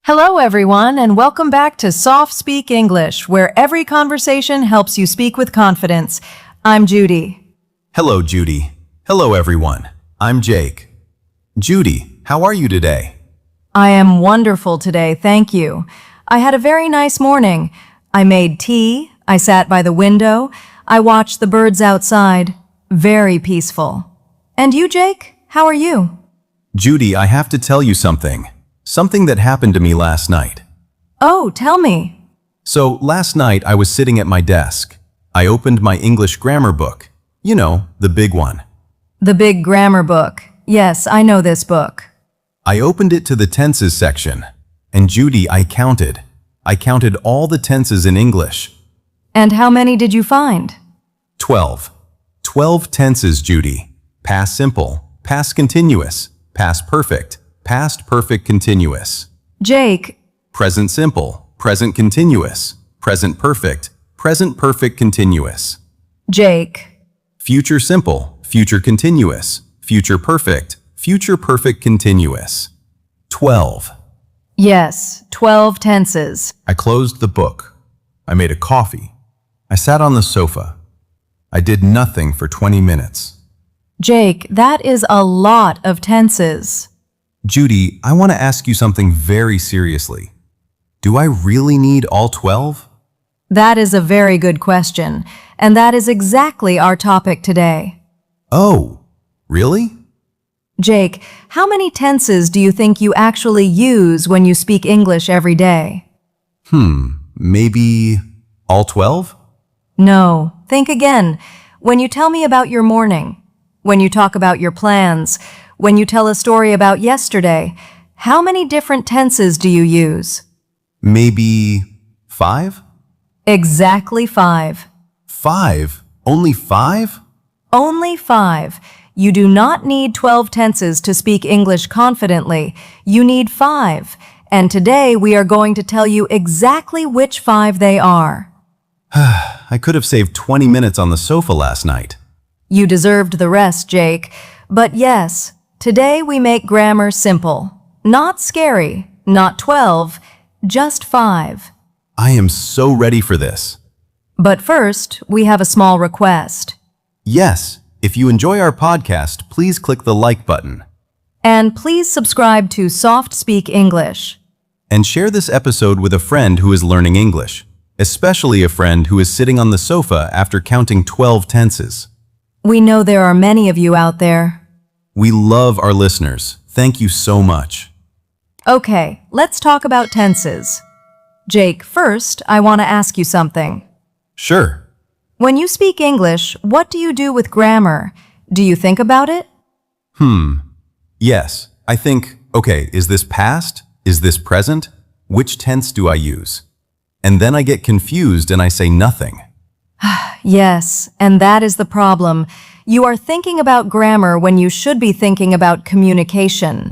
Hello, everyone, and welcome back to SoftSpeak English, where every conversation helps you speak with confidence. I'm Judy. Hello, Judy. Hello, everyone. I'm Jake. Judy, how are you today? I am wonderful today, thank you. I had a very nice morning. I made tea, I sat by the window, I watched the birds outside. Very peaceful. And you, Jake? How are you? Judy, I have to tell you something. Something that happened to me last night. Oh, tell me. So, last night I was sitting at my desk. I opened my English grammar book. You know, the big one. The big grammar book. Yes, I know this book. I opened it to the tenses section. And Judy, I counted. I counted all the tenses in English. And how many did you find? 12. 12 tenses, Judy. Past simple, past continuous, past perfect, past perfect continuous. Jake. Present simple, present continuous, present perfect continuous. Jake. Future simple, future continuous, future perfect continuous. 12. Yes, 12 tenses. I closed the book. I made a coffee. I sat on the sofa. I did nothing for 20 minutes. Jake, that is a lot of tenses. Judy, I want to ask you something very seriously. Do I really need all 12? That is a very good question, and that is exactly our topic today. Oh, really? Jake, how many tenses do you think you actually use when you speak English every day? Maybe all 12? No, think again. When you tell me about your morning, when you talk about your plans, when you tell a story about yesterday, how many different tenses do you use? Maybe 5? Exactly 5. 5? Only 5? Only 5. You do not need 12 tenses to speak English confidently. You need 5. And today we are going to tell you exactly which 5 they are. I could have saved 20 minutes on the sofa last night. You deserved the rest, Jake. But yes, today we make grammar simple. Not scary, not 12, just 5. I am so ready for this. But first, we have a small request. Yes, if you enjoy our podcast, please click the like button. And please subscribe to SoftSpeak English. And share this episode with a friend who is learning English, especially a friend who is sitting on the sofa after counting 12 tenses. We know there are many of you out there. We love our listeners. Thank you so much. Okay, let's talk about tenses. Jake, first, I want to ask you something. Sure. When you speak English, what do you do with grammar? Do you think about it? Yes, I think, okay, is this past? Is this present? Which tense do I use? And then I get confused and I say nothing. Yes, and that is the problem. You are thinking about grammar when you should be thinking about communication.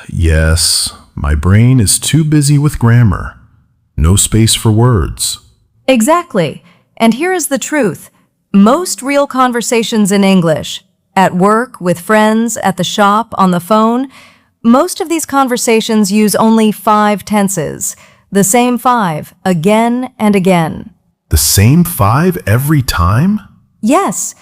Yes, my brain is too busy with grammar. No space for words. Exactly. And here is the truth. Most real conversations in English, at work, with friends, at the shop, on the phone, most of these conversations use only 5 tenses. The same 5, again and again. The same 5 every time? Yes.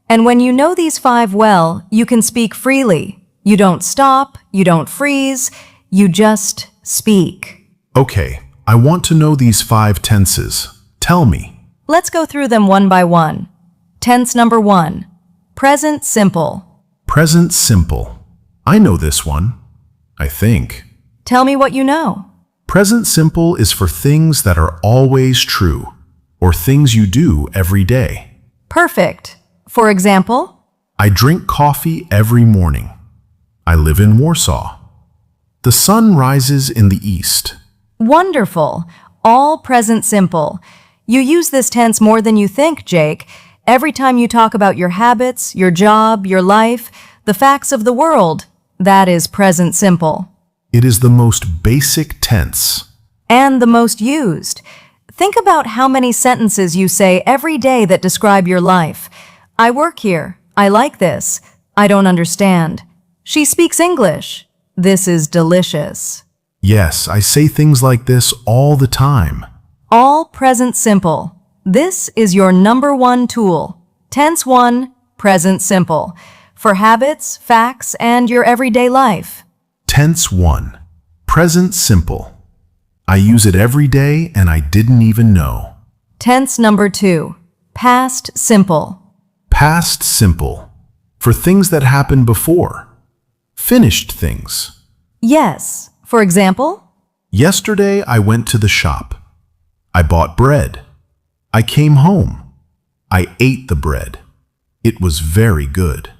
And when you know these 5 well, you can speak freely. You don't stop, you don't freeze, you just speak. Okay, I want to know these 5 tenses. Tell me. Let's go through them one by one. Tense number 1, present simple. Present simple. I know this one. I think. Tell me what you know. Present simple is for things that are always true, or things you do every day. Perfect. For example? I drink coffee every morning. I live in Warsaw. The sun rises in the east. Wonderful. All present simple. You use this tense more than you think, Jake. Every time you talk about your habits, your job, your life, the facts of the world, that is present simple. It is the most basic tense. And the most used. Think about how many sentences you say every day that describe your life. I work here. I like this. I don't understand. She speaks English. This is delicious. Yes, I say things like this all the time. All present simple. This is your number one tool. Tense 1, present simple. For habits, facts, and your everyday life. Tense 1. Present simple. I use it every day and I didn't even know. Tense number 2, past simple. Past simple. For things that happened before. Finished things. Yes. For example? Yesterday I went to the shop. I bought bread. I came home. I ate the bread. It was very good.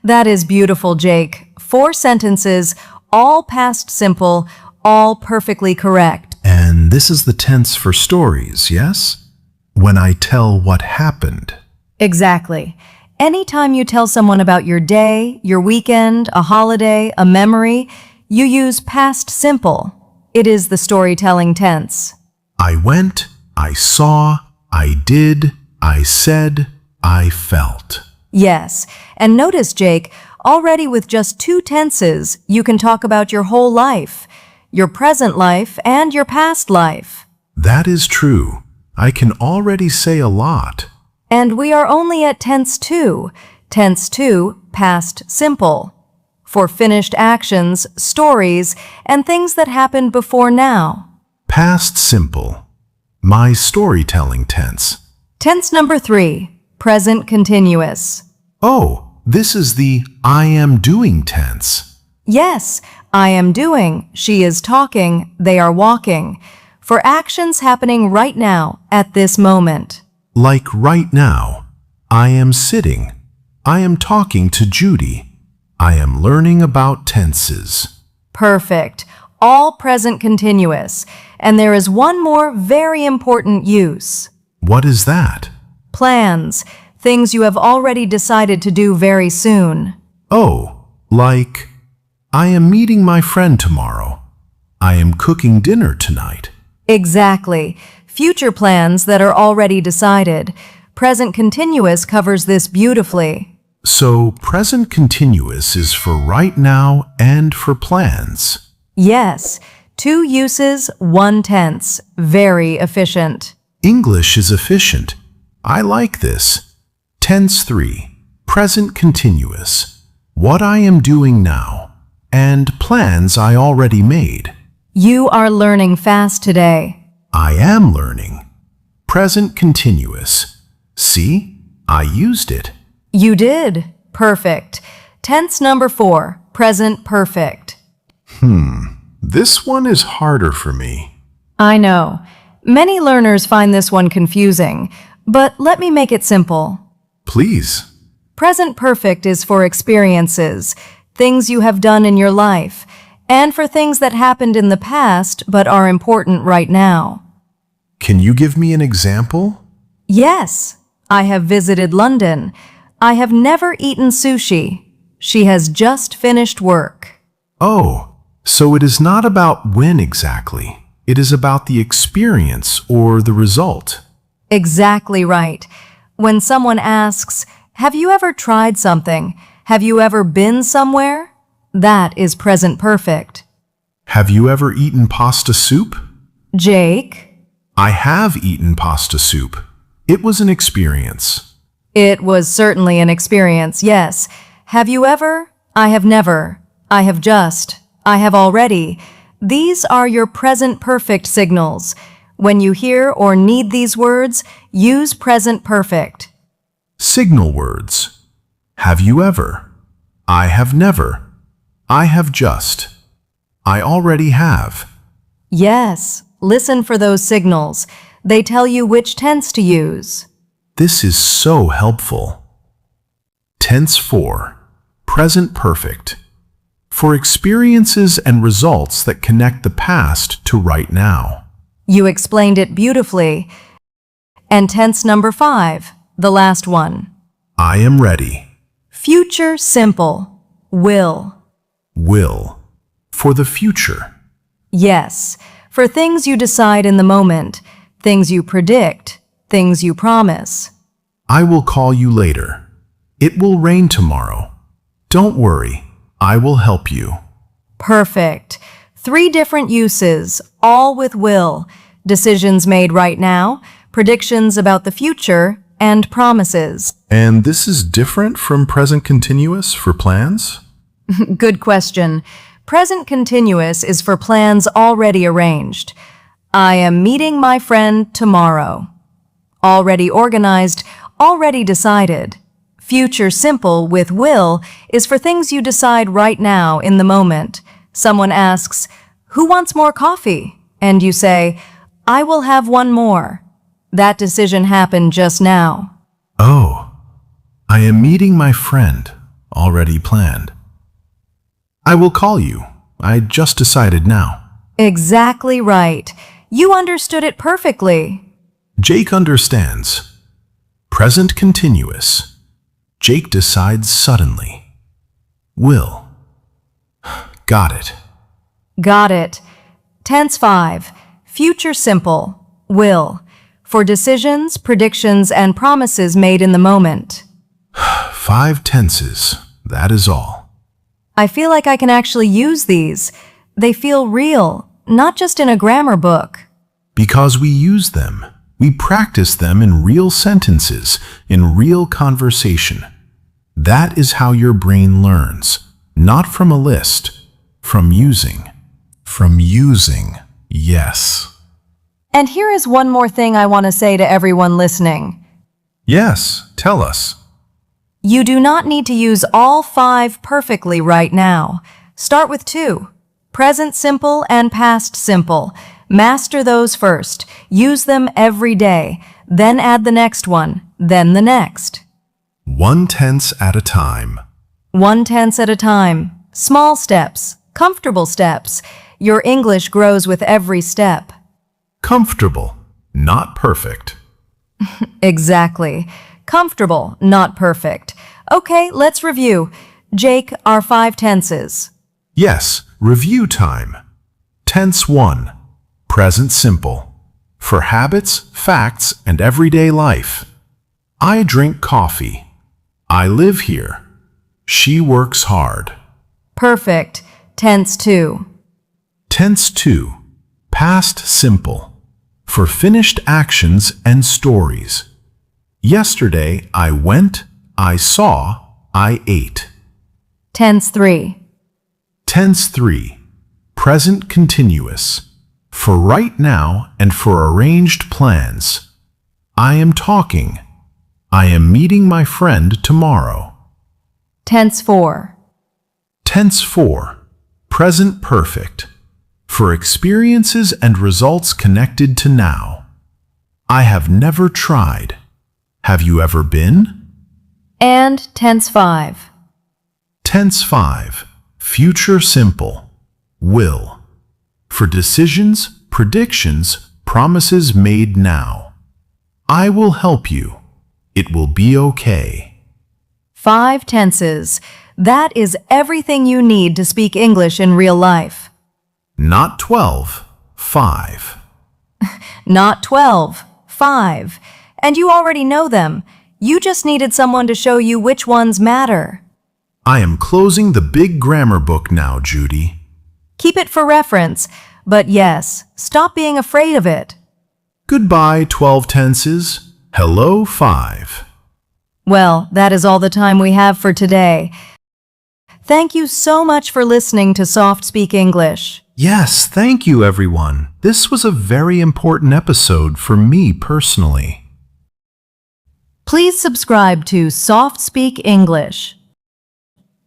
That is beautiful, Jake. 4 sentences, all past simple, all perfectly correct. And this is the tense for stories, yes? When I tell what happened. Exactly. Anytime you tell someone about your day, your weekend, a holiday, a memory, you use past simple. It is the storytelling tense. I went, I saw, I did, I said, I felt. Yes. And notice, Jake, already with just 2 tenses, you can talk about your whole life, your present life, and your past life. That is true. I can already say a lot. And we are only at tense 2. Tense 2, past simple. For finished actions, stories, and things that happened before now. Past simple. My storytelling tense. Tense number 3, present continuous. Oh, this is the I am doing tense. Yes, I am doing, she is talking, they are walking. For actions happening right now, at this moment. Like right now, I am sitting. I am talking to Judy. I am learning about tenses. Perfect. All present continuous. And there is one more very important use. What is that? Plans. Things you have already decided to do very soon. Oh, like, I am meeting my friend tomorrow. I am cooking dinner tonight. Exactly. Future plans that are already decided. Present continuous covers this beautifully. So, present continuous is for right now and for plans. Yes. 2 uses, 1 tense. Very efficient. English is efficient. I like this. Tense 3. Present continuous. What I am doing now. And plans I already made. You are learning fast today. I am learning. Present continuous. See? I used it. You did. Perfect. Tense number 4, present perfect. This one is harder for me. I know. Many learners find this one confusing, but let me make it simple. Please. Present perfect is for experiences, things you have done in your life, and for things that happened in the past but are important right now. Can you give me an example? Yes, I have visited London. I have never eaten sushi. She has just finished work. Oh, so it is not about when exactly. It is about the experience or the result. Exactly right. When someone asks, have you ever tried something? Have you ever been somewhere? That is present perfect. Have you ever eaten pasta soup? Jake? I have eaten pasta soup. It was an experience. It was certainly an experience, yes. Have you ever? I have never. I have just. I have already. These are your present perfect signals. When you hear or need these words, use present perfect. Signal words. Have you ever? I have never. I have just. I already have. Yes, listen for those signals. They tell you which tense to use. This is so helpful. Tense 4. Present perfect. For experiences and results that connect the past to right now. You explained it beautifully. And tense number 5, the last one. I am ready. Future simple. Will. Will. For the future. Yes, for things you decide in the moment, things you predict, things you promise. I will call you later. It will rain tomorrow. Don't worry, I will help you. Perfect. 3 different uses, all with will. Decisions made right now, predictions about the future, and promises. And this is different from present continuous for plans? Good question. Present continuous is for plans already arranged. I am meeting my friend tomorrow. Already organized, already decided. Future simple with will is for things you decide right now in the moment. Someone asks, "Who wants more coffee?" And you say, "I will have one more." That decision happened just now. Oh, I am meeting my friend, already planned. I will call you. I just decided now. Exactly right. You understood it perfectly. Jake understands. Present continuous. Jake decides suddenly. Will. Got it. Got it. Tense 5. Future simple. Will. For decisions, predictions, and promises made in the moment. 5 tenses. That is all. I feel like I can actually use these. They feel real, not just in a grammar book. Because we use them. We practice them in real sentences, in real conversation. That is how your brain learns. Not from a list. From using. From using. Yes. And here is one more thing I want to say to everyone listening. Yes, tell us. You do not need to use all 5 perfectly right now. Start with 2. Present simple and past simple. Master those first. Use them every day. Then add the next one. Then the next. 1 tense at a time. 1 tense at a time. Small steps. Comfortable steps. Your English grows with every step. Comfortable, not perfect. Exactly. Comfortable, not perfect. Okay, let's review. Jake, our 5 tenses. Yes, review time. Tense 1. Present simple. For habits, facts, and everyday life. I drink coffee. I live here. She works hard. Perfect. Tense 2. Tense 2. Past simple. For finished actions and stories. Yesterday, I went, I saw, I ate. Tense 3. Tense 3. Present continuous. For right now and for arranged plans. I am talking. I am meeting my friend tomorrow. Tense 4. Tense 4. Present perfect. For experiences and results connected to now. I have never tried. Have you ever been? And tense 5. Tense 5. Future simple. Will. For decisions, predictions, promises made now. I will help you. It will be okay. 5 tenses. That is everything you need to speak English in real life. Not 12. 5. Not 12. 5. And you already know them. You just needed someone to show you which ones matter. I am closing the big grammar book now, Judy. Keep it for reference. But yes, stop being afraid of it. Goodbye, 12 tenses. Hello, 5. Well, that is all the time we have for today. Thank you so much for listening to SoftSpeak English. Yes, thank you, everyone. This was a very important episode for me personally. Please subscribe to SoftSpeak English.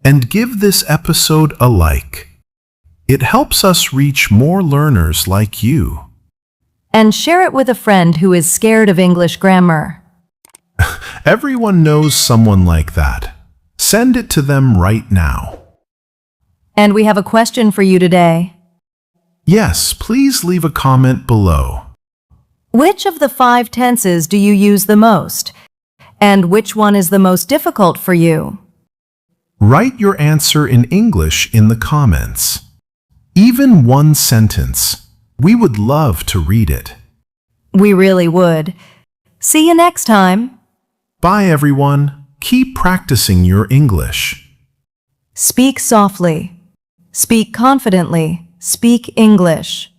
And give this episode a like. It helps us reach more learners like you. And share it with a friend who is scared of English grammar. Everyone knows someone like that. Send it to them right now. And we have a question for you today. Yes, please leave a comment below. Which of the 5 tenses do you use the most? And which one is the most difficult for you? Write your answer in English in the comments. Even one sentence. We would love to read it. We really would. See you next time. Bye, everyone. Keep practicing your English. Speak softly. Speak confidently. Speak English.